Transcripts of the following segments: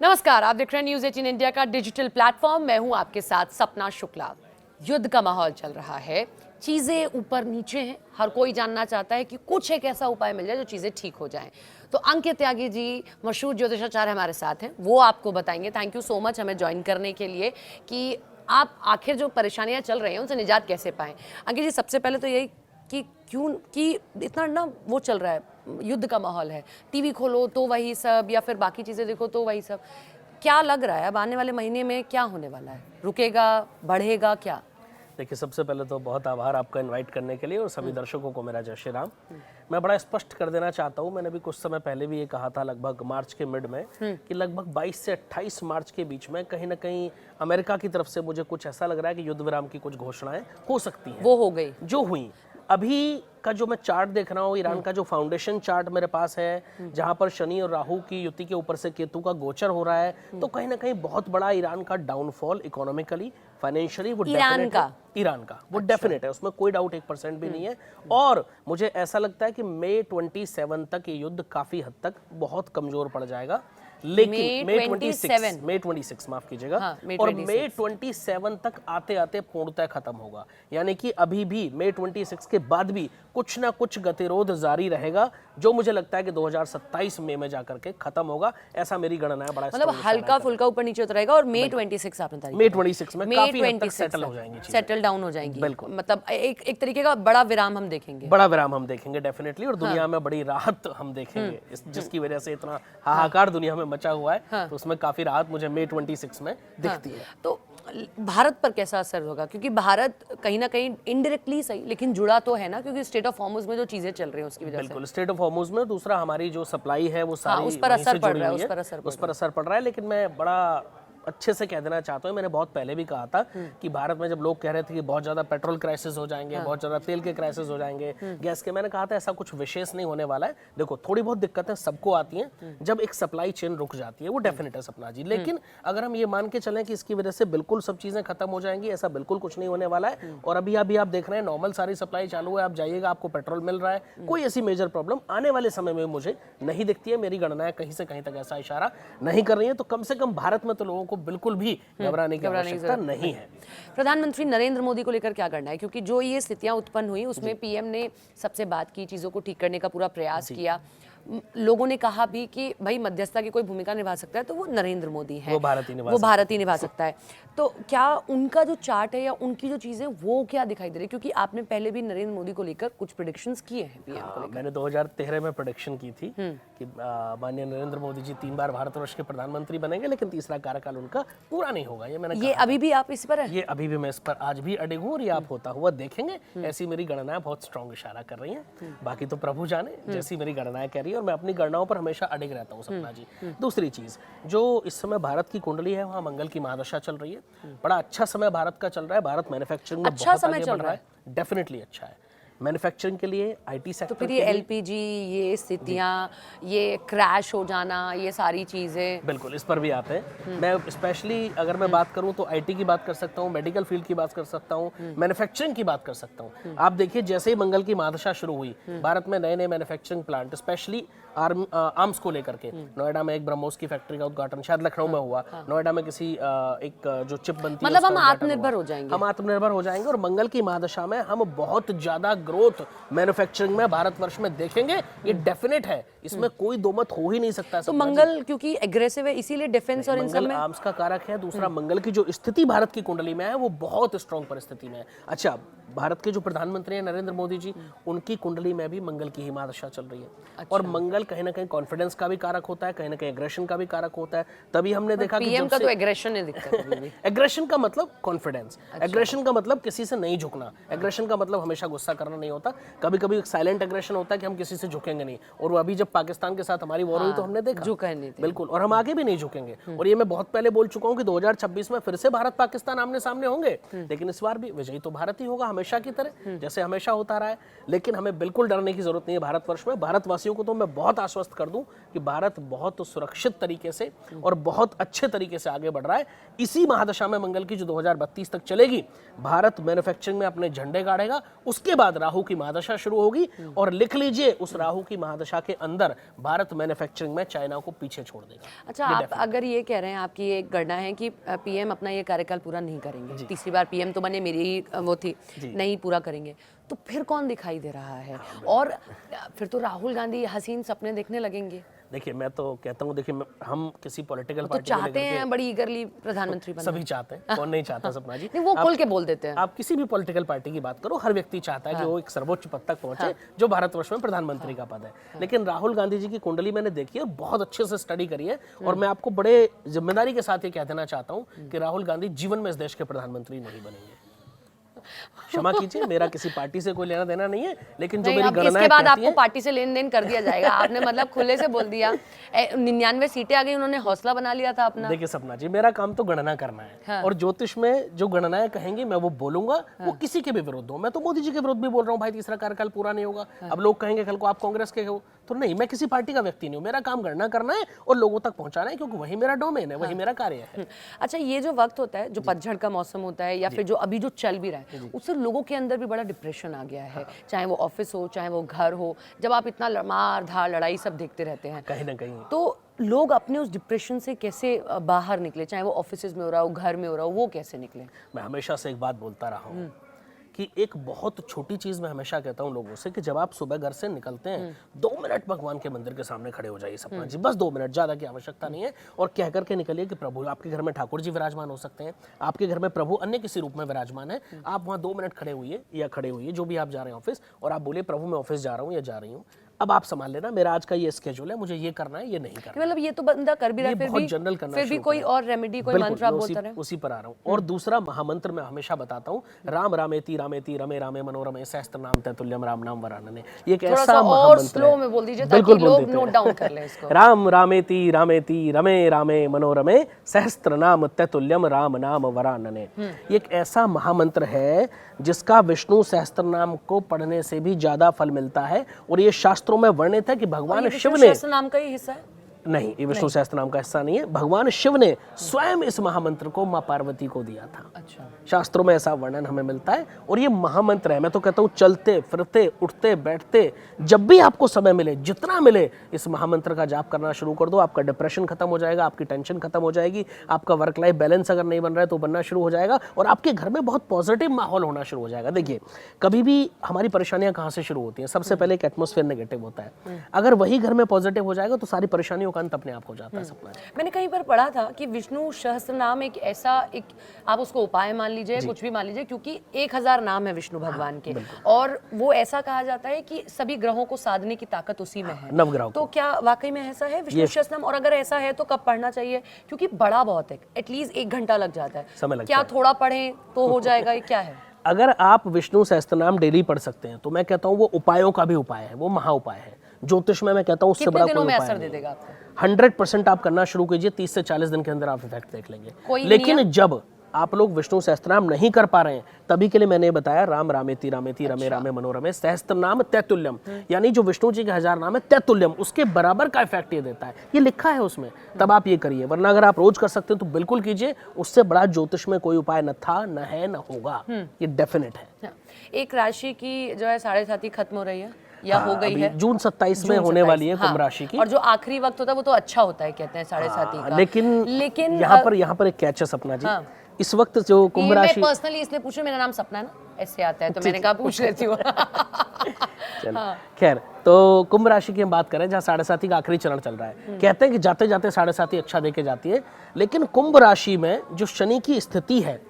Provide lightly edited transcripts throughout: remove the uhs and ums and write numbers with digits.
नमस्कार, आप देख रहे हैं न्यूज़ 18 इंडिया का डिजिटल प्लेटफॉर्म। मैं हूं आपके साथ सपना शुक्ला। युद्ध का माहौल चल रहा है, चीज़ें ऊपर नीचे हैं। हर कोई जानना चाहता है कि कुछ एक ऐसा उपाय मिल जाए जो चीज़ें ठीक हो जाएं। तो अंकित त्यागी जी, मशहूर ज्योतिषाचार्य हमारे साथ हैं, वो आपको बताएंगे। थैंक यू सो मच हमें ज्वाइन करने के लिए कि आप आखिर जो परेशानियाँ चल रही हैं उनसे निजात कैसे पाएँ। अंकित जी, सबसे पहले तो यही कि क्यों कि इतना ना वो चल रहा है, युद्ध का माहौल है, टीवी खोलो तो वही सब या फिर बाकी चीज़ें देखो तो वही सब। क्या लग रहा है अब आने वाले महीने में क्या होने वाला है? रुकेगा, बढ़ेगा क्या? देखिए, सबसे पहले तो बहुत आभार आपका इनवाइट करने के लिए और सभी दर्शकों को मेरा जय श्री राम। मैं बड़ा स्पष्ट कर देना चाहता हूँ, मैंने भी कुछ समय पहले भी ये कहा था लगभग मार्च के मिड में कि लगभग 22 से 28 मार्च के बीच में कहीं ना कहीं अमेरिका की तरफ से मुझे कुछ ऐसा लग रहा है कि युद्ध विराम की कुछ घोषणाएं हो सकती हैं। वो हो गई जो हुई। अभी का जो मैं चार्ट देख रहा हूँ, ईरान का जो फाउंडेशन चार्ट मेरे पास है, जहां पर शनि और राहु की युति के ऊपर से केतु का गोचर हो रहा है, तो कहीं ना कहीं बहुत बड़ा ईरान का डाउनफॉल इकोनॉमिकली, फाइनेंशियली वो ईरान का वो डेफिनेट है, उसमें कोई डाउट 1% भी नहीं है। और मुझे ऐसा लगता है कि मई 27 तक ये युद्ध काफी हद तक बहुत कमजोर पड़ जाएगा। लेकिन मई 26 माफ कीजिएगा, और मई 27 तक आते आते पूर्णतः खत्म होगा। यानी कि अभी भी मई 26 के बाद भी कुछ ना कुछ गतिरोध जारी रहेगा, जो मुझे लगता है कि 2027 मई में जाकर के खत्म होगा। ऐसा मेरी गणना है। बड़ा मतलब हल्का फुल्का ऊपर नीचे होता रहेगा और मई 26 आपने तारीख मई 26 में काफी हद तक सेटल हो जाएंगी, सेटल डाउन हो जाएंगी। बिल्कुल, मतलब एक तरीके का बड़ा विराम हम देखेंगे, डेफिनेटली। और दुनिया में बड़ी राहत हम देखेंगे, जिसकी वजह से इतना हाहाकार दुनिया में मचा हुआ है, तो उसमें काफी राहत मुझे मई 26 में दिखती है। तो भारत पर कैसा असर होगा? क्योंकि भारत कहीं ना कहीं इनडायरेक्टली सही लेकिन जुड़ा तो है ना, क्योंकि स्टेट ऑफ हॉर्मुज में जो चीजें चल रही हैं उसकी वजह से। बिल्कुल, स्टेट ऑफ हॉर्मुज में, दूसरा हमारी जो सप्लाई है वो सारी उस पर असर पड़ रहा है, उस पर असर पड़ रहा है। लेकिन मैं बड़ा अच्छे से कह देना चाहता हूँ, मैंने बहुत पहले भी कहा था कि भारत में जब लोग कह रहे थे कि बहुत ज्यादा पेट्रोल क्राइसिस हो जाएंगे, बहुत ज्यादा तेल के क्राइसिस हो जाएंगे, गैस के, मैंने कहा था ऐसा कुछ विशेष नहीं होने वाला है। देखो, थोड़ी बहुत दिक्कतें सबको आती हैं जब एक सप्लाई चेन रुक जाती है, वो डेफिनेट है सपना जी। लेकिन अगर हम ये मान के चलें कि इसकी वजह से बिल्कुल सब चीजें खत्म हो जाएंगी, ऐसा बिल्कुल कुछ नहीं होने वाला है। और अभी आप देख रहे हैं नॉर्मल सारी सप्लाई चालू है, आप जाइएगा आपको पेट्रोल मिल रहा है, कोई ऐसी मेजर प्रॉब्लम आने वाले समय में मुझे नहीं दिखती है। मेरी गणनाएं कहीं से कहीं तक ऐसा इशारा नहीं कर रही है। तो कम से कम भारत में तो लोगों को बिल्कुल भी घबराने की आवश्यकता नहीं है। प्रधानमंत्री नरेंद्र मोदी को लेकर क्या करना है? क्योंकि जो ये स्थितियां उत्पन्न हुई उसमें पीएम ने सबसे बात की, चीजों को ठीक करने का पूरा प्रयास किया। लोगों ने कहा भी कि भाई मध्यस्थता की कोई भूमिका निभा सकता है तो वो नरेंद्र मोदी है, वो भारत ही निभा सकता है। तो क्या उनका जो चार्ट है या उनकी जो चीजें वो क्या दिखाई दे रही है? क्योंकि आपने पहले भी नरेंद्र मोदी को लेकर कुछ प्रेडिक्शंस किए हैं पीएम को लेकर। मैंने 2013 में प्रेडिक्शन की थी कि माननीय नरेंद्र मोदी जी 3 बार भारतवर्ष के प्रधानमंत्री बनेंगे, लेकिन तीसरा कार्यकाल उनका पूरा नहीं होगा। ये मैंने अभी भी आप इस पर है? ये अभी भी मैं इस पर आज भी अडिग हूँ और ये आप होता हुआ देखेंगे। ऐसी मेरी गणनाएं बहुत स्ट्रॉन्ग इशारा कर रही हैं। बाकी तो प्रभु जाने जैसी मेरी गणनाएं कह रही है, और मैं अपनी गणनाओं पर हमेशा अडिग रहता हूँ सपना जी। दूसरी चीज, जो इस समय भारत की कुंडली है, वहाँ मंगल की महादशा चल रही है। बड़ा अच्छा समय भारत का चल रहा है। भारत मैन्युफैक्चरिंग में बहुत आगे बढ़ रहा है, डेफिनेटली अच्छा है मैन्युफैक्चरिंग के लिए, आईटी सेक्टर। तो फिर ये एलपीजी, ये स्थितियाँ, ये क्रैश हो जाना, ये सारी चीज़ें, बिल्कुल इस पर भी आते हैं। मैं स्पेशली अगर मैं बात करूं तो आईटी की बात कर सकता हूं, मेडिकल फील्ड की बात कर सकता हूं, मैन्युफैक्चरिंग की बात कर सकता हूं। आप देखिए, जैसे ही मंगल की महादशा शुरू हुई, भारत में नए नए मैन्युफैक्चरिंग प्लांट, स्पेशली आर्म्स को लेकर के, नोएडा में एक ब्रह्मोस की फैक्ट्री का उद्घाटन, शायद लखनऊ में हुआ, नोएडा में किसी एक जो चिप बनती है, मतलब हम आत्मनिर्भर हो जाएंगे, हम आत्मनिर्भर हो जाएंगे। और मंगल की महादशा में हम बहुत ज्यादा ग्रोथ मैन्युफैक्चरिंग में भारतवर्ष में देखेंगे, ये डेफिनेट है, इसमें कोई दो मत हो ही नहीं सकता। तो मंगल क्योंकि एग्रेसिव है, इसीलिए डिफेंस और इन सब में आर्म्स का कारक है। दूसरा, मंगल की जो स्थिति भारत की कुंडली में है वो बहुत स्ट्रॉन्ग परिस्थिति में है। अच्छा, भारत के जो प्रधानमंत्री हैं नरेंद्र मोदी जी, उनकी कुंडली में भी मंगल की ही महादशा चल रही है। अच्छा। और मंगल कहीं ना कहीं कॉन्फिडेंस का भी कारक होता है, कहीं ना कहीं एग्रेशन का भी कारक होता है। तभी हमने देखा कि पीएम का तो एग्रेशन है दिक्कत। एग्रेशन का मतलब कॉन्फिडेंस, एग्रेशन का मतलब किसी से नहीं झुकना, एग्रेशन का मतलब हमेशा गुस्सा करना नहीं होता। कभी कभी एक साइलेंट एग्रेशन होता है कि हम किसी से झुकेंगे नहीं। और वो अभी जब पाकिस्तान के साथ हमारी वॉर हुई तो हमने देखा झुका नहीं, बिल्कुल, और हम आगे भी नहीं झुकेंगे। और ये मैं बहुत पहले बोल चुका हूँ कि 2026 में फिर से भारत पाकिस्तान आमने सामने होंगे, लेकिन इस बार भी विजयी तो भारत ही होगा। हमेशा हमेशा की तरह जैसे हमेशा होता रहा है। लेकिन हमें बिल्कुल डरने की जरूरत नहीं है भारतवर्ष में। भारतवासियों को तो मैं बहुत आश्वस्त कर दूं कि भारत बहुत सुरक्षित तरीके से और बहुत अच्छे तरीके से आगे बढ़ रहा है। इसी महादशा में मंगल की जो 2032 तक चलेगी, भारत मैन्युफैक्चरिंग में अपने झंडे गाड़ेगा। उसके बाद राहु की महादशा शुरू होगी और लिख लीजिए उस राहु की महादशा के अंदर भारत मैन्युफैक्चरिंग में चाइना को पीछे छोड़ देगा। अच्छा, आप अगर ये कह रहे हैं, आपकी ये गणना है कि पीएम अपना ये कार्यकाल पूरा नहीं करेंगे, तीसरी बार पीएम तो बने, मेरी वो थी, नहीं पूरा करेंगे, तो फिर कौन दिखाई दे रहा है? और फिर तो राहुल गांधी हसीन सपने देखने लगेंगे। देखिए मैं तो कहता हूँ, देखिए हम किसी पॉलिटिकल तो पार्टी चाहते हैं बड़ी ईगरली प्रधानमंत्री बनना। सभी चाहते हैं, कौन नहीं चाहता सपना जी। नहीं, वो खोल के बोल देते हैं। आप किसी भी पॉलिटिकल पार्टी की बात करो, हर व्यक्ति चाहता है कि वो एक सर्वोच्च पद तक पहुंचे जो भारतवर्ष में प्रधानमंत्री का पद है। लेकिन राहुल गांधी जी की कुंडली मैंने देखी है, बहुत अच्छे से स्टडी करी है, और मैं आपको बड़े जिम्मेदारी के साथ ये कह देना चाहता हूँ कि राहुल गांधी जीवन में इस देश के प्रधानमंत्री नहीं बनेंगे। क्षमा कीजिए, मेरा किसी पार्टी से कोई लेना देना नहीं है, लेकिन जो मेरी गणना इसके बाद आपको पार्टी से लेन देन कर दिया जाएगा। आपने मतलब खुले से बोल दिया, 99 सीटें आ गई, उन्होंने हौसला बना लिया था अपना। देखिए सपना जी, मेरा काम तो गणना करना है। हाँ। और ज्योतिष में जो गणनाएं कहेंगे मैं वो बोलूंगा। हाँ। वो किसी के भी विरुद्ध हो। मैं तो मोदी जी के विरुद्ध भी बोल रहा हूँ, भाई तीसरा कार्यकाल पूरा नहीं होगा। हाँ। अब लोग कहेंगे कल को आप कांग्रेस के हो, तो नहीं, मैं किसी पार्टी का व्यक्ति नहीं हूँ। मेरा काम गणना करना है और लोगों तक पहुंचाना है, क्योंकि वही मेरा डोमेन है, वही मेरा कार्य है। अच्छा, ये जो वक्त होता है, जो पतझड़ का मौसम होता है, या फिर जो अभी जो चल भी रहा है, उससे लोगों के अंदर भी बड़ा डिप्रेशन आ गया है। चाहे वो ऑफिस हो, चाहे वो घर हो, जब आप इतना मार धार लड़ाई सब देखते रहते हैं कहीं ना कहीं, तो लोग अपने उस डिप्रेशन से कैसे बाहर निकले? चाहे वो ऑफिस में हो रहा हो, घर में हो रहा हो, वो कैसे निकले? मैं हमेशा से एक बात बोलता रहा हूँ कि एक बहुत छोटी चीज मैं हमेशा कहता हूँ लोगों से कि जब आप सुबह घर से निकलते हैं, 2 मिनट भगवान के मंदिर के सामने खड़े हो जाइए सपना जी, बस 2 मिनट, ज्यादा की आवश्यकता नहीं है। और कह करके निकलिए कि प्रभु, आपके घर में ठाकुर जी विराजमान हो सकते हैं, आपके घर में प्रभु अन्य किसी रूप में विराजमान है, आप वहाँ 2 मिनट खड़े हुए या खड़े हुई, जो भी आप जा रहे हैं ऑफिस, और आप बोले प्रभु मैं ऑफिस जा रहा हूँ या जा रही हूँ, अब आप संभाल लेना, मेरा आज का ये स्केड्यूल है, मुझे ये करना है, ये नहीं करना। मतलब ये तो बंदा कर भी रहा है, फिर भी कोई और रेमेडी, कोई मंत्र आप बोलते रहे। उसी पर आ रहा हूँ। और दूसरा महामंत्र मैं हमेशा बताता हूँ, राम रामेति रामेति रमे रामे मनोरमे सहस्त्र नाम तैतुल्यम राम नाम वरानने। ये एक ऐसा महामंत्र है, स्लो में बोल दीजिए ताकि लोग नोट डाउन कर लें इसको। राम रामेति रामेति रमे रामे मनोरमे सहस्त्र नाम तैतुल्यम राम नाम वरानने। ये एक ऐसा महामंत्र है जिसका विष्णु सहस्त्र नाम को पढ़ने से भी ज्यादा फल मिलता है। और ये शास्त्रों में वर्णित है कि भगवान शिव ने, सहस्त्र नाम का ही हिस्सा है नहीं, ये विष्णु सहस्त्र नाम का हिस्सा नहीं है, भगवान शिव ने स्वयं इस महामंत्र को मां पार्वती को दिया था। अच्छा, शास्त्रों में ऐसा वर्णन हमें मिलता है। और ये महामंत्र है, मैं तो कहता हूँ चलते फिरते उठते बैठते जब भी आपको समय मिले, जितना मिले, इस महामंत्र का जाप करना शुरू कर दो। आपका डिप्रेशन खत्म हो जाएगा, आपकी टेंशन खत्म हो जाएगी, आपका वर्क लाइफ बैलेंस अगर नहीं बन रहा है तो बनना शुरू हो जाएगा, और आपके घर में बहुत पॉजिटिव माहौल होना शुरू हो जाएगा। देखिए कभी भी हमारी परेशानियां कहाँ से शुरू होती हैं? सबसे पहले एक एटमॉस्फेयर नेगेटिव होता है। अगर वही घर में पॉजिटिव हो जाएगा तो सारी परेशानियों का अंत अपने आप हो जाता है सपना। मैंने कहीं पर पढ़ा था कि विष्णु सहस्त्र नाम एक ऐसा, एक आप उसको उपाय मान लीजिए, कुछ भी मान लीजिए, क्योंकि 1000 नाम है विष्णु भगवान के, और वो ऐसा कहा जाता है कि सभी ग्रहों को साधने की ताकत उसी में है, नवग्रह। तो क्या वाकई में ऐसा है विष्णु सहस्त्र नाम? और अगर ऐसा है तो कब पढ़ना चाहिए? क्योंकि बड़ा बहुत है, एटलीस्ट 1 घंटा लग जाता है, समय लगता क्या है। थोड़ा पढ़ें तो हो जाएगा? ये क्या है? अगर आप विष्णु सहस्त्र नाम डेली पढ़ सकते हैं तो मैं कहता हूँ वो उपायों का भी उपाय है, वो महा उपाय है। ज्योतिष में मैं कहता हूँ उससे बड़ा कोई उपाय असर दे नहीं। देगा आपको? 100% आप करना शुरू कीजिए, 30 से 40 दिन के अंदर आप इफेक्ट देख लेंगे। लेकिन जब आप लोग विष्णु सहस्त्रनाम नहीं कर पा रहे हैं, तभी के लिए मैंने बताया राम रामेति रामेति रमे रामे मनोरमे सहस्त्र नाम तैतुल्यम, यानी जो विष्णु जी के 1000 नाम है तैतुल्यम, उसके बराबर का इफेक्ट ये देता है, ये लिखा है उसमें। तब आप ये करिए, वरना अगर आप रोज कर सकते हैं तो बिल्कुल कीजिए। उससे बड़ा ज्योतिष में कोई उपाय न था, न है, न होगा, ये डेफिनेट है। एक राशि की जो है 7.5 खत्म हो रही है या हो गई है, जून 27 में होने वाली है कुंभ राशि की। और जो आखिरी वक्त होता है वो तो अच्छा होता है, कहते हैं 7.5 का। लेकिन यहाँ पर एक कैच है सपना जी। इस वक्त जो कुंभ राशि, मैं पर्सनली इसलिए पूछूं, मेरा नाम सपना है ना, ऐसे आता है तो मैंने कहा पूछ लेती हूँ। खैर, तो कुंभ राशि की हम बात करें जहाँ 7.5 का आखिरी चरण चल रहा है। कहते हैं कि जाते जाते 7.5 अच्छा देके जाती है, लेकिन कुंभ राशि में जो शनि की स्थिति है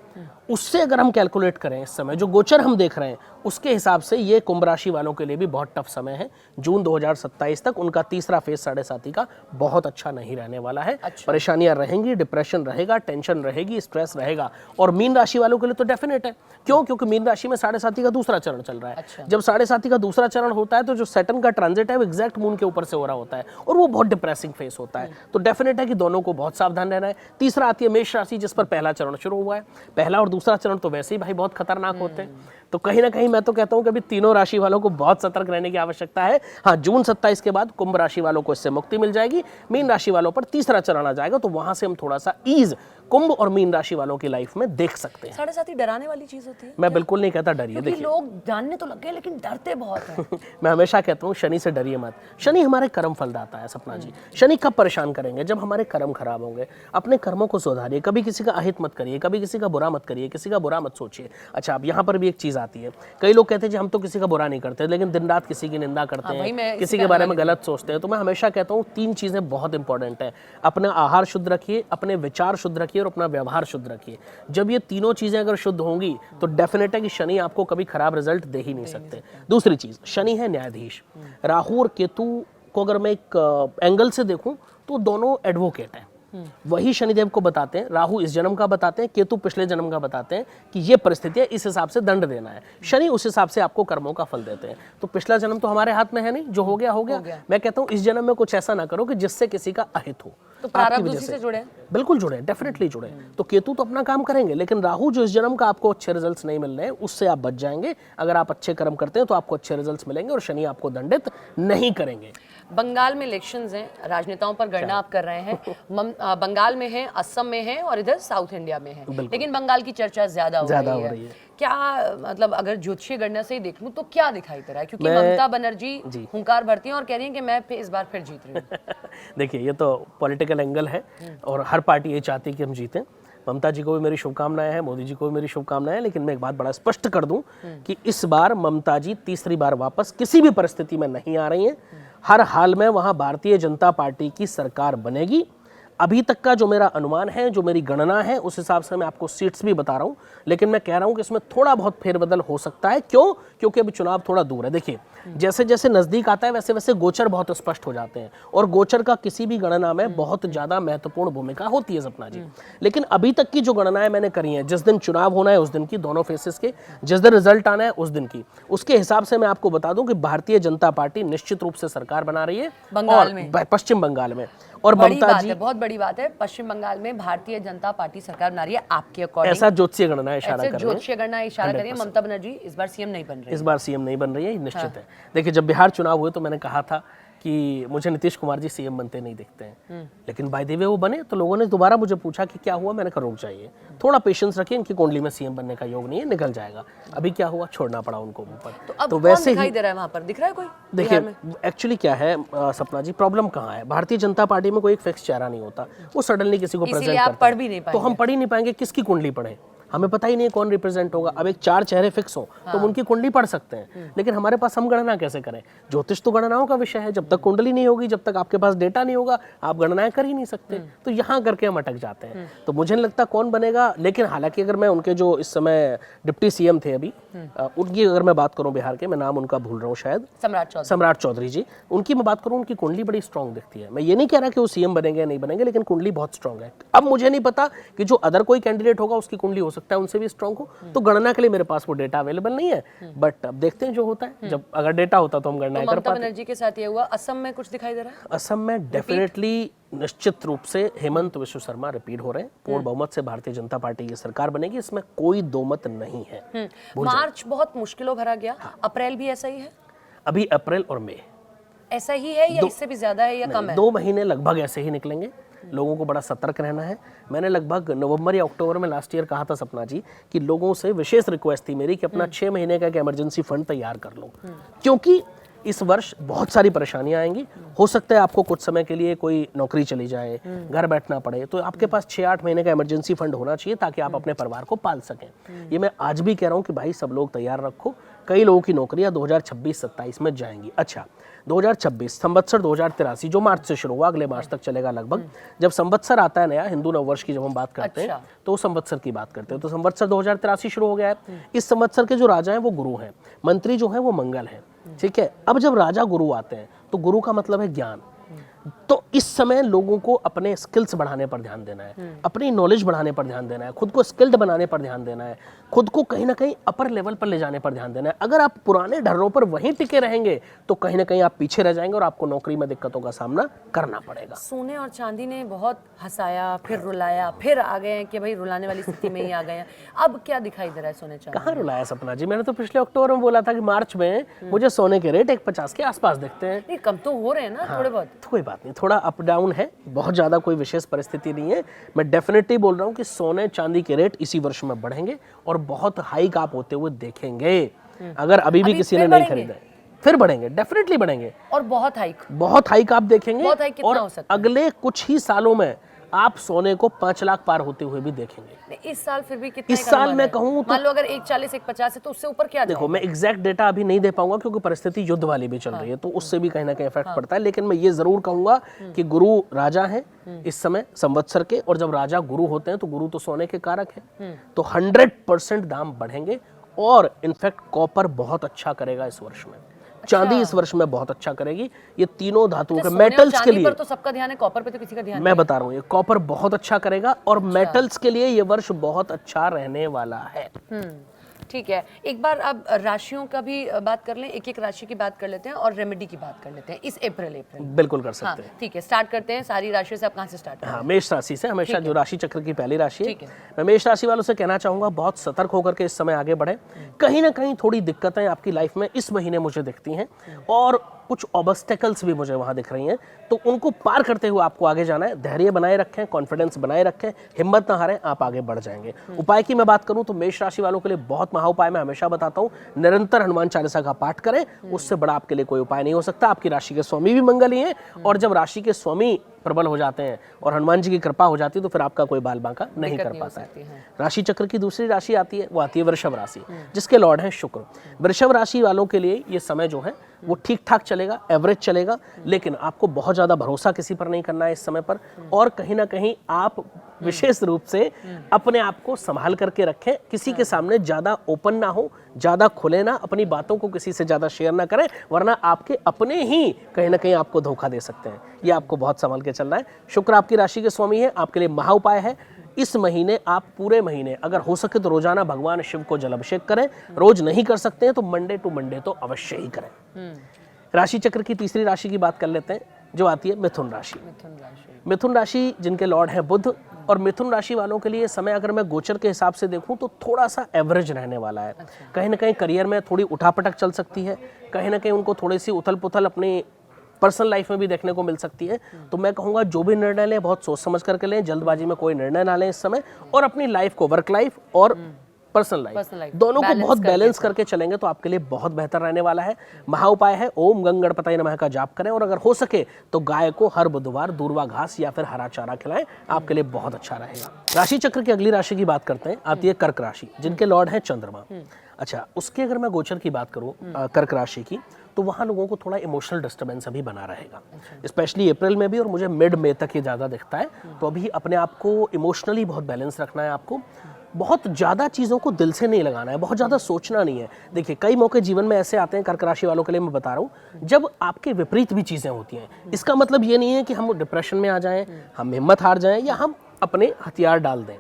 उससे अगर हम कैलकुलेट करें, इस समय जो गोचर हम देख रहे हैं उसके हिसाब से ये कुंभ राशि वालों के लिए भी बहुत टफ समय है। जून 2027 तक उनका तीसरा फेज 7.5 का बहुत अच्छा नहीं रहने वाला है। परेशानियां रहेंगी, डिप्रेशन रहेगा, टेंशन रहेगी, स्ट्रेस रहेगा। और मीन राशि वालों के लिए तो डेफिनेट है। क्यों? क्योंकि मीन राशि में 7.5 का दूसरा चरण चल रहा है। जब 7.5 का दूसरा चरण होता है तो जो सैटर्न का ट्रांजिट है वो एग्जैक्ट मून के ऊपर से हो रहा होता है, और वो बहुत डिप्रेसिंग फेस होता है। तो डेफिनेट है कि दोनों को बहुत सावधान रहना है। तीसरा आती है मेष राशि, जिस पर पहला चरण शुरू हुआ है। पहला और दूसरा चरण तो वैसे ही भाई बहुत खतरनाक होते हैं। तो कहीं ना कहीं मैं तो कहता हूं कि अभी तीनों राशि वालों को बहुत सतर्क रहने की आवश्यकता है। हाँ, जून 27 के बाद कुंभ राशि वालों को इससे मुक्ति मिल जाएगी। मीन राशि वालों पर तीसरा चरण आ जाएगा, तो वहां से हम थोड़ा सा ईज कुंभ और मीन राशि वालों की लाइफ में देख सकते हैं। 7.5 डराने वाली चीज होती है? मैं बिल्कुल नहीं कहता डरिए, क्योंकि देखिए लोग जानने तो लग गए लेकिन डरते बहुत हैं। मैं हमेशा कहता हूँ शनि से डरिए मत। शनि हमारे कर्म फलदाता है सपना जी। शनि कब परेशान करेंगे? जब हमारे कर्म खराब होंगे। अपने कर्मों को सुधारिए, कभी किसी का अहित मत करिए, कभी किसी का बुरा मत करिए, किसी का बुरा मत सोचिए। अच्छा, अब यहाँ पर भी एक चीज आती है, कई लोग कहते हैं जी हम तो किसी का बुरा नहीं करते, लेकिन दिन रात किसी की निंदा करते हैं, किसी के बारे में गलत सोचते हैं। तो मैं हमेशा कहता हूँ 3 चीजें बहुत इंपॉर्टेंट है। अपना आहार शुद्ध रखिए, अपने विचार शुद्ध रखिए और अपना व्यवहार शुद्ध रखिए। जब ये तीनों चीजें अगर शुद्ध होंगी तो डेफिनेट है कि शनि आपको कभी खराब रिजल्ट दे ही नहीं सकते। दूसरी चीज, शनि है न्यायाधीश। राहु और केतु को अगर मैं एक एंगल से देखूं तो दोनों एडवोकेट हैं। वही शनिदेव को बताते हैं, राहु इस जन्म का बताते हैं, केतु पिछले जन्म का बताते हैं कि ये परिस्थिति है, इस हिसाब से दंड देना है। शनि उस हिसाब से आपको कर्मों का फल देते हैं। तो पिछला जन्म तो हमारे हाथ में है नहीं, जो हो गया हो गया। मैं कहता हूँ इस जन्म में कुछ ऐसा ना करो कि जिससे किसी का अहित हो। तो प्रारब्ध उसी से जुड़े? बिल्कुल जुड़े, डेफिनेटली जुड़े। तो केतु तो अपना काम करेंगे, लेकिन राहु जो इस जन्म का आपको अच्छे रिजल्ट्स नहीं मिल रहे हैं उससे आप बच जाएंगे। अगर आप अच्छे कर्म करते हैं तो आपको अच्छे रिजल्ट्स मिलेंगे और शनि आपको दंडित नहीं करेंगे। बंगाल में इलेक्शंस हैं, राजनेताओं पर गणना आप कर रहे हैं। बंगाल में है, असम में है और इधर साउथ इंडिया में है, लेकिन बंगाल की चर्चा ज्यादा हो रही है। क्या मतलब अगर ज्योतिषीय गणना से ही देख लूं तो क्या दिखाई दे रहा है? क्योंकि ममता बनर्जी हुंकार भरती हैं और कह रही हैं कि मैं इस बार फिर जीत रही हूँ। देखिए, ये तो पॉलिटिकल एंगल है और हर पार्टी ये चाहती है कि हम जीतें। ममता जी को भी मेरी शुभकामनाएं हैं, मोदी जी को भी मेरी शुभकामनाएं हैं, लेकिन मैं एक बात बड़ा स्पष्ट कर दूं कि इस बार ममता जी तीसरी बार वापस किसी भी परिस्थिति में नहीं आ रही हैं। हर हाल में वहां भारतीय जनता पार्टी की सरकार बनेगी। अभी तक का जो मेरा अनुमान है, जो मेरी गणना है, उस हिसाब से मैं आपको सीट्स भी बता रहा हूं, लेकिन मैं कह रहा हूं कि इसमें थोड़ा बहुत फेरबदल हो सकता है। क्यों? क्योंकि अभी चुनाव थोड़ा दूर है। देखिए, जैसे जैसे नजदीक आता है वैसे वैसे गोचर बहुत स्पष्ट हो जाते हैं और गोचर का किसी भी गणना में बहुत ज्यादा महत्वपूर्ण भूमिका होती है सपना जी। लेकिन अभी तक की जो गणनाएं मैंने करी हैं, जिस दिन चुनाव होना है उस दिन की, दोनों फेसेस के, जिस दिन रिजल्ट आना है उस दिन की, उसके हिसाब से मैं आपको बता दूं कि भारतीय जनता पार्टी निश्चित रूप से सरकार बना रही है बंगाल में, पश्चिम बंगाल में। और बड़ी ममता बात जी, है, बहुत बड़ी बात है, पश्चिम बंगाल में भारतीय जनता पार्टी सरकार बना रही है आपके अकॉर्डिंग? ऐसा ज्योतिषीय गणना इशारा कर रही है। ज्योतिषीय गणना इशारा कर रही है ममता बनर्जी इस बार सीएम नहीं बन रही है। इस बार सीएम नहीं बन रही है, निश्चित है। देखिए, जब बिहार चुनाव हुए तो मैंने कहा था कि मुझे नीतीश कुमार जी सीएम बनते नहीं दिखते हैं, लेकिन बाय द वे वो बने। तो लोगों ने दोबारा मुझे पूछा कि क्या हुआ, मैंने कहा रुक जाइए, थोड़ा पेशेंस रखिए, इनकी कुंडली में सीएम बनने का योग नहीं है, निकल जाएगा। अभी क्या हुआ, छोड़ना पड़ा उनको ऊपर। तो अब कौन दिखाई दे रहा है वहां पर? दिख रहा है कोई? देखिए, एक्चुअली क्या है सपना जी, प्रॉब्लम कहाँ है? भारतीय जनता पार्टी में कोई एक फिक्स चेहरा नहीं होता, वो सडनली किसी को प्रेजेंट करता है। तो हम पढ़ ही नहीं पाएंगे, किसकी कुंडली पढ़े? हमें पता ही नहीं कौन रिप्रेजेंट होगा। अब एक 4 चेहरे फिक्स हो तो उनकी कुंडली पढ़ सकते हैं, लेकिन हमारे पास हम गणना कैसे करें? ज्योतिष तो गणनाओं का विषय है, जब तक कुंडली नहीं होगी, जब तक आपके पास डेटा नहीं होगा, आप गणनाएं कर ही नहीं सकते। तो यहाँ करके हम अटक जाते हैं। तो मुझे नहीं लगता कौन बनेगा, लेकिन हालांकि अगर मैं उनके जो इस समय डिप्टी सीएम थे अभी, उनकी अगर मैं बात करूं बिहार के, मैं नाम उनका भूल रहा हूँ शायद, सम्राट चौधरी जी, उनकी मैं बात करूं, उनकी कुंडली बड़ी स्ट्रांग दिखती है। मैं ये नहीं कह रहा कि वो सीएम बनेंगे या नहीं बनेंगे, लेकिन कुंडली बहुत स्ट्रांग है। अब मुझे नहीं पता कि जो अदर कोई कैंडिडेट होगा उसकी कुंडली हो सकता है उनसे भी स्ट्रांग हो, तो गणना के लिए मेरे पास वो डेटा अवेलेबल नहीं है। बट अब देखते हैं जो होता है, जब अगर डेटा होता तो हम गणना कर पाते। ममता बनर्जी के साथ ये हुआ। असम में कुछ दिखाई दे रहा है? असम में डेफिनेटली निश्चित रूप से हेमंत विश्व शर्मा रिपीट हो रहे हैं। पूर्ण बहुमत से भारतीय जनता पार्टी की सरकार बनेगी, इसमें कोई दो मत नहीं है। मार्च बहुत मुश्किलों भरा गया। अप्रैल भी ऐसा ही है? अभी अप्रैल और मई ऐसा ही है या इससे भी ज्यादा है या कम है? 2 महीने लगभग ऐसे ही निकलेंगे। लोगों को बड़ा सतर्क रहना है। मैंने लगभग नवंबर या अक्टूबर में लास्ट ईयर कहा था सपना जी कि लोगों से विशेष रिक्वेस्ट थी मेरी कि अपना 6 महीने का एक इमरजेंसी फंड तैयार कर लो, क्योंकि इस वर्ष बहुत सारी परेशानियां आएंगी। हो सकता है आपको कुछ समय के लिए कोई नौकरी चली जाए, घर बैठना पड़े, तो आपके पास 6-8 महीने का इमरजेंसी फंड होना चाहिए ताकि आप अपने परिवार को पाल सकें। ये मैं आज भी कह रहा हूँ कि भाई सब लोग तैयार रखो। कई लोगों की नौकरियां 2026-27 में जाएंगी। अच्छा, 2026 संवत्सर 2083 जो मार्च से शुरू हुआ, अगले मार्च तक चलेगा लगभग। जब संवत्सर आता है नया हिंदू नववर्ष की जब हम बात करते हैं तो संवत्सर की बात करते हैं, तो संवत्सर 2083 शुरू हो गया है। इस संवत्सर के जो राजा हैं वो गुरु हैं, मंत्री जो हैं वो मंगल हैं, ठीक है। अब जब राजा गुरु आते हैं तो गुरु का मतलब है ज्ञान। तो इस समय लोगों को अपने स्किल्स बढ़ाने पर ध्यान देना है, अपनी नॉलेज बढ़ाने पर ध्यान देना है, खुद को स्किल्ड बनाने पर ध्यान देना है, खुद को कहीं ना कहीं अपर लेवल पर ले जाने पर ध्यान देना है। अगर आप पुराने ढर्रों पर वहीं टिके रहेंगे तो कहीं ना कहीं आप पीछे रह जाएंगे और आपको नौकरी में दिक्कतों का सामना करना पड़ेगा। सोने और चांदी ने बहुत हंसाया, फिर रुलाया, फिर आ गए हैं कि भाई रुलाने वाली स्थिति में ही आ गए हैं। अब क्या दिखाई दे रहा है सोने चांदी? कहाँ रुलाया सपना जी, मैंने तो पिछले अक्टूबर में बोला था कि मार्च में मुझे सोने के रेट 150 के आसपास दिखते हैं। नहीं, कम तो हो रहे हैं ना, थोड़े बहुत। कोई बात नहीं, थोड़ा अप डाउन है, बहुत ज़्यादा कोई विशेष परिस्थिति नहीं है। मैं डेफिनेटली बोल रहा हूँ कि सोने चांदी के रेट इसी वर्ष में बढ़ेंगे और बहुत हाइक आप होते हुए देखेंगे। अगर अभी भी किसी ने नहीं खरीदा फिर बढ़ेंगे, डेफिनेटली बढ़ेंगे और बहुत हाइक आप देखेंगे। बहुत हाइक कितना और हो सकता है? अगले कुछ ही सालों में आप सोने को 5 लाख पार होते हुए भी देखेंगे। इस साल फिर भी कितना? इस साल मैं कहूँ तो मान लो अगर 140 150 है तो उससे ऊपर क्या? देखो, मैं एग्जैक्ट डेटा अभी नहीं दे पाऊंगा क्योंकि परिस्थिति युद्ध वाली भी चल रही है, तो उससे भी कहीं ना कहीं इफेक्ट पड़ता है। लेकिन मैं ये जरूर कहूंगा कि गुरु राजा हैं इस समय संवत्सर के, और जब राजा गुरु होते हैं तो गुरु तो सोने के कारक है, तो 100% दाम बढ़ेंगे। और इनफैक्ट कॉपर बहुत अच्छा करेगा इस वर्ष में, चांदी इस वर्ष में बहुत अच्छा करेगी। ये तीनों धातुओं के मेटल्स के लिए पर तो सबका ध्यान है, कॉपर पे तो किसी का ध्यान मैं बता रहा हूँ, ये कॉपर बहुत अच्छा करेगा और मेटल्स के लिए ये वर्ष बहुत अच्छा रहने वाला है। ठीक है, एक बार अब राशियों का भी बात कर लें, एक एक राशि की बात कर लेते हैं और रेमेडी की बात कर लेते हैं इस अप्रैल बिल्कुल कर सकते हैं। ठीक है, स्टार्ट करते हैं। सारी राशियों से आप कहाँ से स्टार्ट करें? हाँ, मेष राशि से। हमेशा जो राशि चक्र की पहली राशि है, मैं मेष राशि वालों से कहना चाहूंगा बहुत सतर्क होकर के इस समय आगे बढ़े। कहीं ना कहीं थोड़ी दिक्कतें आपकी लाइफ में इस महीने मुझे दिखती हैं और कुछ ऑब्स्टेकल्स भी मुझे वहां दिख रही हैं, तो उनको पार करते हुए आपको आगे जाना है। धैर्य बनाए रखें, कॉन्फिडेंस बनाए रखें, हिम्मत ना हारें, आप आगे बढ़ जाएंगे। उपाय की मैं बात करूं तो मेष राशि वालों के लिए बहुत महा उपाय मैं हमेशा बताता हूं, निरंतर हनुमान चालीसा का पाठ करें, उससे बड़ा आपके लिए कोई उपाय नहीं हो सकता। आपकी राशि के स्वामी भी मंगल ही हैं, और जब राशि के स्वामी प्रबल हो जाते हैं और हनुमान जी की कृपा हो जाती है तो फिर आपका कोई बाल बांका नहीं कर पाता है। राशि चक्र की दूसरी राशि आती है, वो आती है वृषभ राशि, जिसके लॉर्ड हैं शुक्र। वृषभ राशि वालों के लिए ये समय जो है वो ठीक ठाक चलेगा, एवरेज चलेगा, लेकिन आपको बहुत ज्यादा भरोसा किसी पर नहीं करना है इस समय पर। और कहीं ना कहीं आप विशेष रूप से अपने आप को संभाल करके रखें, किसी के सामने ज्यादा ओपन ना हो, ज्यादा खुले ना, अपनी बातों को किसी से ज्यादा शेयर ना करें, वरना आपके अपने ही कहीं ना कहीं आपको धोखा दे सकते हैं। ये आपको बहुत संभाल के चलना है। शुक्र आपकी राशि के स्वामी है, आपके लिए महा उपाय है इस महीने, आप पूरे महीने अगर हो सके तो रोजाना भगवान शिव को जल अभिषेक करें। रोज नहीं कर सकते हैं तो मंडे टू मंडे तो अवश्य ही करें। राशि चक्र की तीसरी राशि की बात कर लेते हैं, जो आती है मिथुन राशि। मिथुन राशि जिनके लॉर्ड है बुध, और मिथुन राशि वालों के लिए समय अगर मैं गोचर के हिसाब से देखूं तो थोड़ा सा एवरेज रहने वाला है। कहीं ना कहीं करियर में थोड़ी उठापटक चल सकती है, कहीं ना कहीं उनको थोड़ी सी उथल पुथल अपनी पर्सनल लाइफ में भी देखने को मिल सकती है। तो मैं कहूँगा जो भी निर्णय लें बहुत सोच समझ करके लें, जल्दबाजी में कोई निर्णय ना लें इस समय, और अपनी लाइफ को, वर्क लाइफ और पर्सनल लाइफ दोनों को बहुत बैलेंस करके चलेंगे तो आपके लिए बहुत बेहतर रहने वाला है। महा उपाय है ओम गंगणपतये नमः का जाप करें, और अगर हो सके तो गाय को हर बुधवार दूर्वा घास या फिर हरा चारा खिलाएं, आपके लिए बहुत अच्छा रहेगा। राशि चक्र की अगली राशि की बात करते हैं, आती है कर्क राशि, जिनके लॉर्ड है चंद्रमा। अच्छा, उसके अगर मैं गोचर की बात करूं कर्क राशि की, तो वहाँ लोगों को थोड़ा इमोशनल डिस्टर्बेंस अभी बना रहेगा, स्पेशली अप्रैल में भी, और मुझे मिड मई तक ये ज़्यादा दिखता है। तो अभी अपने आप को इमोशनली बहुत बैलेंस रखना है आपको, बहुत ज़्यादा चीज़ों को दिल से नहीं लगाना है, बहुत ज़्यादा सोचना नहीं है। देखिए, कई मौके जीवन में ऐसे आते हैं कर्क राशि वालों के लिए, मैं बता रहा हूँ, जब आपके विपरीत भी चीज़ें होती हैं। इसका मतलब ये नहीं है कि हम डिप्रेशन में आ जाएं, हम हिम्मत हार जाएं, या हम अपने हथियार डाल दें।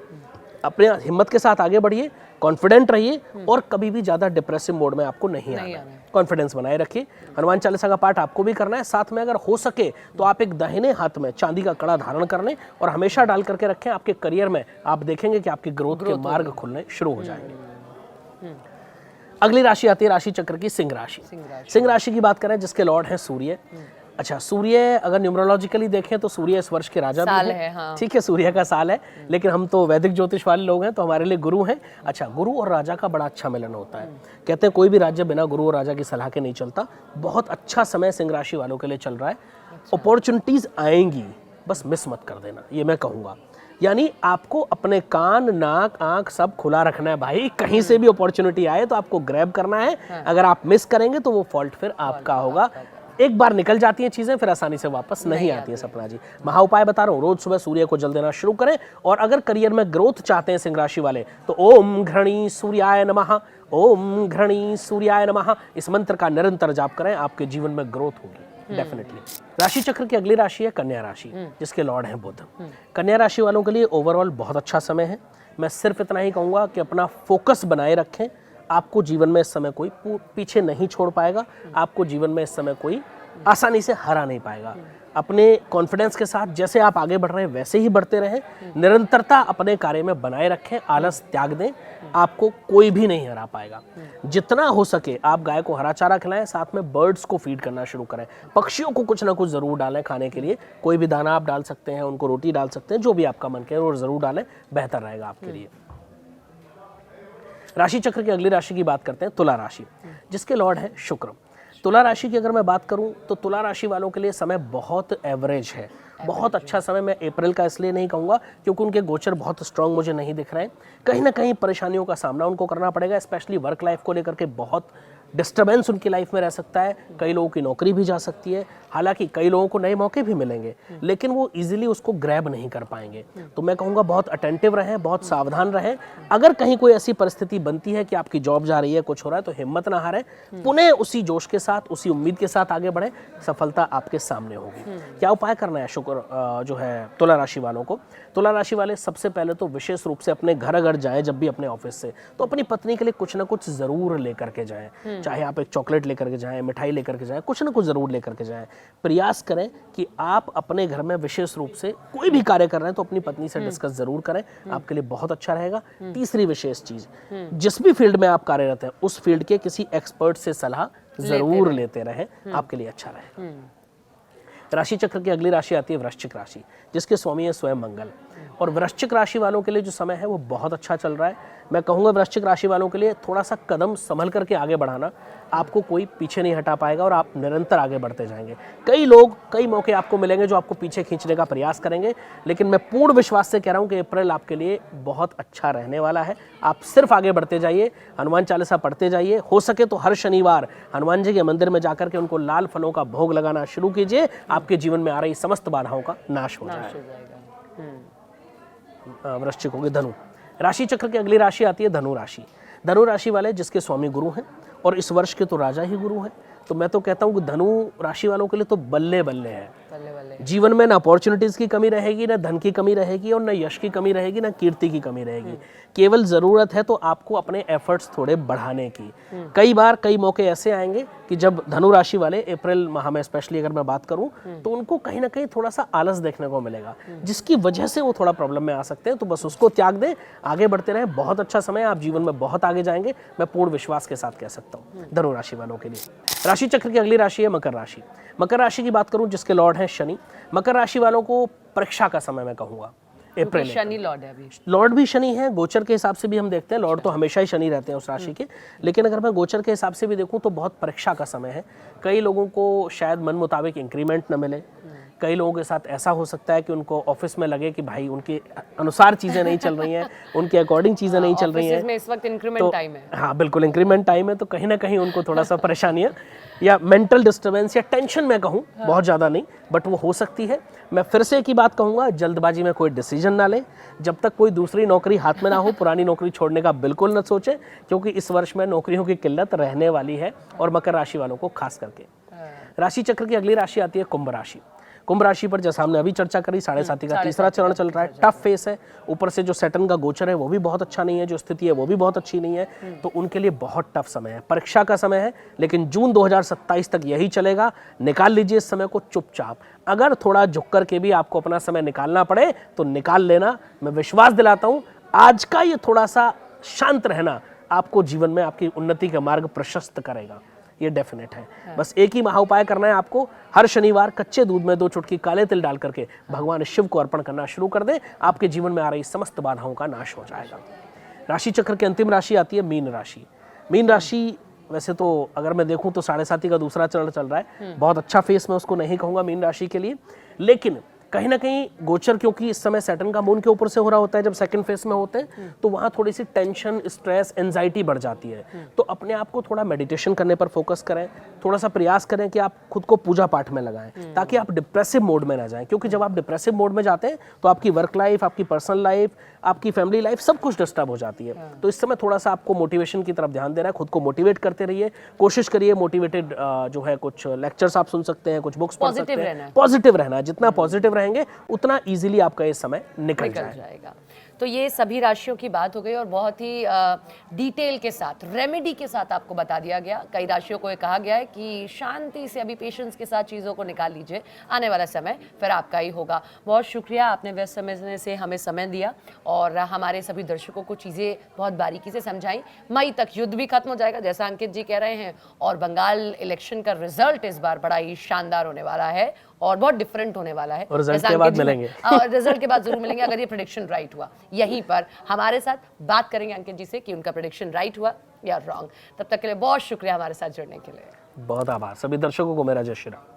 अपने हिम्मत के साथ आगे बढ़िए, कॉन्फिडेंट रहिए, और कभी भी ज़्यादा डिप्रेसिव मोड में आपको नहीं आना है। कॉन्फिडेंस बनाए रखिए। हनुमान चालीसा का पाठ आपको भी करना है, साथ में अगर हो सके तो आप एक दाहिने हाथ में चांदी का कड़ा धारण कर लें और हमेशा डाल करके रखें। आपके करियर में आप देखेंगे कि आपकी ग्रोथ के मार्ग खुलने शुरू हो जाएंगे। अगली राशि आती है राशि चक्र की सिंह राशि। सिंह राशि की बात करें, जिसके लॉर्ड है सूर्य। अच्छा, सूर्य अगर न्यूमरोलॉजिकली देखें तो सूर्य इस वर्ष के राजा भी है, हाँ। ठीक है, सूर्य का साल है, लेकिन हम तो वैदिक ज्योतिष वाले लोग हैं तो हमारे लिए गुरु हैं। अच्छा, गुरु और राजा का बड़ा अच्छा मिलन होता है। कहते हैं कोई भी राज्य बिना गुरु और राजा की सलाह के नहीं चलता। बहुत अच्छा समय सिंह राशि वालों के लिए चल रहा है। अपॉर्चुनिटीज आएंगी, बस मिस मत कर देना, ये मैं कहूँगा। यानी आपको अपने कान, नाक, आंख सब खुला रखना है भाई। कहीं से भी अपॉर्चुनिटी आए तो आपको ग्रैब करना है। अगर आप मिस करेंगे तो वो फॉल्ट फिर आपका होगा। एक बार निकल जाती हैं चीजें, फिर आसानी से वापस नहीं आती है। सपना जी, महा उपाय बता रहा हूँ, रोज सुबह सूर्य को जल देना शुरू करें। और अगर करियर में ग्रोथ चाहते हैं सिंह राशि वाले, तो ओम घृणी सूर्याय नमः, ओम घृणी सूर्याय नमः, इस मंत्र का निरंतर जाप करें, आपके जीवन में ग्रोथ होगी। डेफिनेटली। राशि चक्र की अगली राशि है कन्या राशि, जिसके लॉर्ड हैं बुध। कन्या राशि वालों के लिए ओवरऑल बहुत अच्छा समय है। मैं सिर्फ इतना ही कहूँगा कि अपना फोकस बनाए रखें। आपको जीवन में इस समय कोई पीछे नहीं छोड़ पाएगा, आपको जीवन में इस समय कोई आसानी से हरा नहीं पाएगा। अपने कॉन्फिडेंस के साथ जैसे आप आगे बढ़ रहे हैं वैसे ही बढ़ते रहें, निरंतरता अपने कार्य में बनाए रखें, आलस त्याग दें, आपको कोई भी नहीं हरा पाएगा। जितना हो सके आप गाय को हरा चारा खिलाएं, साथ में बर्ड्स को फीड करना शुरू करें, पक्षियों को कुछ ना कुछ जरूर डालें खाने के लिए। कोई भी दाना आप डाल सकते हैं, उनको रोटी डाल सकते हैं, जो भी आपका मन करे वो जरूर डालें, बेहतर रहेगा आपके लिए। राशि चक्र की अगली राशि की बात करते हैं तुला राशि, जिसके लॉर्ड है शुक्र। तुला राशि की अगर मैं बात करूं तो तुला राशि वालों के लिए समय बहुत एवरेज है, बहुत अच्छा समय। मैं अप्रैल का इसलिए नहीं कहूँगा क्योंकि उनके गोचर बहुत स्ट्रांग मुझे नहीं दिख रहे हैं। कहीं ना कहीं परेशानियों का सामना उनको करना पड़ेगा, स्पेशली वर्क लाइफ को लेकर के बहुत डिस्टर्बेंस उनकी लाइफ में रह सकता है। कई लोगों की नौकरी भी जा सकती है, हालांकि कई लोगों को नए मौके भी मिलेंगे, लेकिन वो इजीली उसको ग्रैब नहीं कर पाएंगे। तो मैं कहूँगा बहुत अटेंटिव रहें, बहुत सावधान रहें। अगर कहीं कोई ऐसी परिस्थिति बनती है कि आपकी जॉब जा रही है, कुछ हो रहा है, तो हिम्मत ना हारें, पुनः उसी जोश के साथ, उसी उम्मीद के साथ आगे बढ़ें, सफलता आपके सामने होगी। क्या उपाय करना है शुक्र जो है तुला राशि वालों को? तुला राशि वाले सबसे पहले तो विशेष रूप से अपने घर अगर जाएं, जब भी अपने ऑफिस से, तो अपनी पत्नी के लिए कुछ ना कुछ जरूर लेकर के जाएं। चाहे आप एक चॉकलेट लेकर के जाएं, मिठाई लेकर के जाएं, कुछ ना कुछ जरूर लेकर के जाएं। प्रयास करें कि आप अपने घर में विशेष रूप से कोई भी कार्य कर रहे हैं तो अपनी पत्नी से डिस्कस जरूर करें, आपके लिए बहुत अच्छा रहेगा। तीसरी विशेष चीज, जिस भी फील्ड में आप कार्यरत हैं उस फील्ड के किसी एक्सपर्ट से सलाह जरूर लेते रहें, आपके लिए अच्छा रहेगा। राशि चक्र की अगली राशि आती है वृश्चिक राशि, जिसके स्वामी है स्वयं मंगल। और वृश्चिक राशि वालों के लिए जो समय है वो बहुत अच्छा चल रहा है। मैं कहूँगा वृश्चिक राशि वालों के लिए थोड़ा सा कदम संभल करके आगे बढ़ाना, आपको कोई पीछे नहीं हटा पाएगा और आप निरंतर आगे बढ़ते जाएंगे। कई लोग, कई मौके आपको मिलेंगे जो आपको पीछे खींचने का प्रयास करेंगे, लेकिन मैं पूर्ण विश्वास से कह रहा हूँ कि अप्रैल आपके लिए बहुत अच्छा रहने वाला है। आप सिर्फ आगे बढ़ते जाइए, हनुमान चालीसा पढ़ते जाइए, हो सके तो हर शनिवार हनुमान जी के मंदिर में जाकर के उनको लाल फलों का भोग लगाना शुरू कीजिए। आपके जीवन में आ रही समस्त बाधाओं का नाश हो जाएगा। वृश्चिक होगी धनु। राशि चक्र की अगली राशि आती है धनु राशि। धनु राशि वाले जिसके स्वामी गुरु हैं और इस वर्ष के तो राजा ही गुरु हैं, तो मैं तो कहता हूँ कि धनु राशि वालों के लिए तो बल्ले बल्ले है। जीवन में ना अपॉर्चुनिटीज की कमी रहेगी, ना धन की कमी रहेगी और ना यश की कमी रहेगी, ना कीर्ति की कमी रहेगी। केवल जरूरत है तो आपको अपने एफर्ट्स थोड़े बढ़ाने की। कई बार कई मौके ऐसे आएंगे कि जब धनु राशि वाले अप्रैल माह में स्पेशली अगर मैं बात करूं तो उनको कहीं ना कहीं थोड़ा सा आलस देखने को मिलेगा, जिसकी वजह से वो थोड़ा प्रॉब्लम में आ सकते हैं। तो बस उसको त्याग दें, आगे बढ़ते रहें। बहुत अच्छा समय, आप जीवन में बहुत आगे जाएंगे, मैं पूर्ण विश्वास के साथ कह सकता हूँ धनु राशि वालों के लिए। राशि चक्र की अगली राशि है मकर राशि। मकर राशि की बात करूं जिसके लॉर्ड हैं शनि। मकर राशि वालों को परीक्षा का समय मैं कहूंगा अप्रैल। शनि लॉर्ड है अभी, लॉर्ड भी शनि है, गोचर के हिसाब से भी हम देखते हैं लॉर्ड तो हमेशा ही शनि रहते हैं उस राशि के, लेकिन अगर मैं गोचर के हिसाब से भी देखूं तो बहुत परीक्षा का समय है। कई लोगों को शायद मन मुताबिक इंक्रीमेंट न मिले, कई लोगों के साथ ऐसा हो सकता है कि उनको ऑफिस में लगे कि भाई उनके अनुसार चीजें नहीं चल रही हैं, उनके अकॉर्डिंग चीजें नहीं चल रही हैं। इस वक्त इंक्रीमेंट टाइम है। हाँ बिल्कुल, इंक्रीमेंट टाइम है, तो कहीं ना कहीं उनको थोड़ा सा परेशानियां या मेंटल डिस्टर्बेंस या टेंशन मैं कहूँ, बहुत ज़्यादा नहीं बट वो हो सकती है। मैं फिर से एक ही बात कहूँगा, जल्दबाजी में कोई डिसीजन ना लें। जब तक कोई दूसरी नौकरी हाथ में ना हो, पुरानी नौकरी छोड़ने का बिल्कुल न सोचें, क्योंकि इस वर्ष में नौकरियों की किल्लत रहने वाली है, और मकर राशि वालों को खास करके। राशि चक्र की अगली राशि आती है कुंभ राशि। कुंभ राशि पर जैसा हमने अभी चर्चा करी, 7.5 का तीसरा चरण चल रहा है, टफ फेस है। ऊपर से जो सैटर्न का गोचर है वो भी बहुत अच्छा नहीं है, जो स्थिति है वो भी बहुत अच्छी नहीं है, तो उनके लिए बहुत टफ समय है, परीक्षा का समय है। लेकिन जून 2027 तक यही चलेगा। निकाल लीजिए इस समय को चुपचाप। अगर थोड़ा झुक करके भी आपको अपना समय निकालना पड़े तो निकाल लेना। मैं विश्वास दिलाता हूँ आज का ये थोड़ा सा शांत रहना आपको जीवन में आपकी उन्नति का मार्ग प्रशस्त करेगा, ये डेफिनेट है। बस एक ही महा उपाय करना है आपको, हर शनिवार कच्चे दूध में 2 चुटकी काले तिल डाल करके भगवान शिव को अर्पण करना शुरू कर दें। आपके जीवन में आ रही समस्त बाधाओं का नाश हो जाएगा। राशि चक्र की अंतिम राशि आती है मीन राशि। मीन राशि वैसे तो अगर मैं देखूं तो 7.5 का दूसरा चरण चल रहा है, बहुत अच्छा फेस मैं उसको नहीं कहूंगा मीन राशि के लिए, लेकिन कहीं ना कहीं गोचर, क्योंकि इस समय सैटर्न का मून के ऊपर से हो रहा होता है जब सेकंड फेज में होते हैं, तो वहाँ थोड़ी सी टेंशन, स्ट्रेस, एंजाइटी बढ़ जाती है। तो अपने आप को थोड़ा मेडिटेशन करने पर फोकस करें, थोड़ा सा प्रयास करें कि आप खुद को पूजा पाठ में लगाएं, ताकि आप डिप्रेसिव मोड में ना जाएं। क्योंकि जब आप डिप्रेसिव मोड में जाते हैं तो आपकी वर्क लाइफ, आपकी पर्सनल लाइफ, आपकी फैमिली लाइफ सब कुछ डिस्टर्ब हो जाती है। तो इस समय थोड़ा सा आपको मोटिवेशन की तरफ ध्यान देना है, खुद को मोटिवेट करते रहिए, कोशिश करिए मोटिवेटेड जो है कुछ लेक्चर्स आप सुन सकते हैं, कुछ बुक्स पढ़ सकते हैं। पॉजिटिव रहना है, जितना पॉजिटिव रहेंगे उतना इजीली आपका ये समय निकल जाएगा। तो ये सभी राशियों की बात हो गई और बहुत ही डिटेल के साथ, रेमेडी के साथ आपको बता दिया गया। कई राशियों को ये कहा गया है कि शांति से, अभी पेशेंस के साथ चीज़ों को निकाल लीजिए, आने वाला समय फिर आपका ही होगा। बहुत शुक्रिया, आपने व्यस्त समय से हमें समय दिया और हमारे सभी दर्शकों को चीज़ें बहुत बारीकी से समझाई। मई तक युद्ध भी खत्म हो जाएगा जैसा अंकित जी कह रहे हैं, और बंगाल इलेक्शन का रिजल्ट इस बार बड़ा ही शानदार होने वाला है और बहुत डिफरेंट होने वाला है। और रिजल्ट के बाद मिलेंगे। रिजल्ट के बाद जरूर मिलेंगे अगर ये प्रेडिक्शन राइट हुआ। यहीं पर हमारे साथ बात करेंगे अंकित जी से कि उनका प्रेडिक्शन राइट हुआ या रॉन्ग। तब तक के लिए बहुत शुक्रिया हमारे साथ जुड़ने के लिए। बहुत आभार। सभी दर्शकों को मेरा जय श्री राम।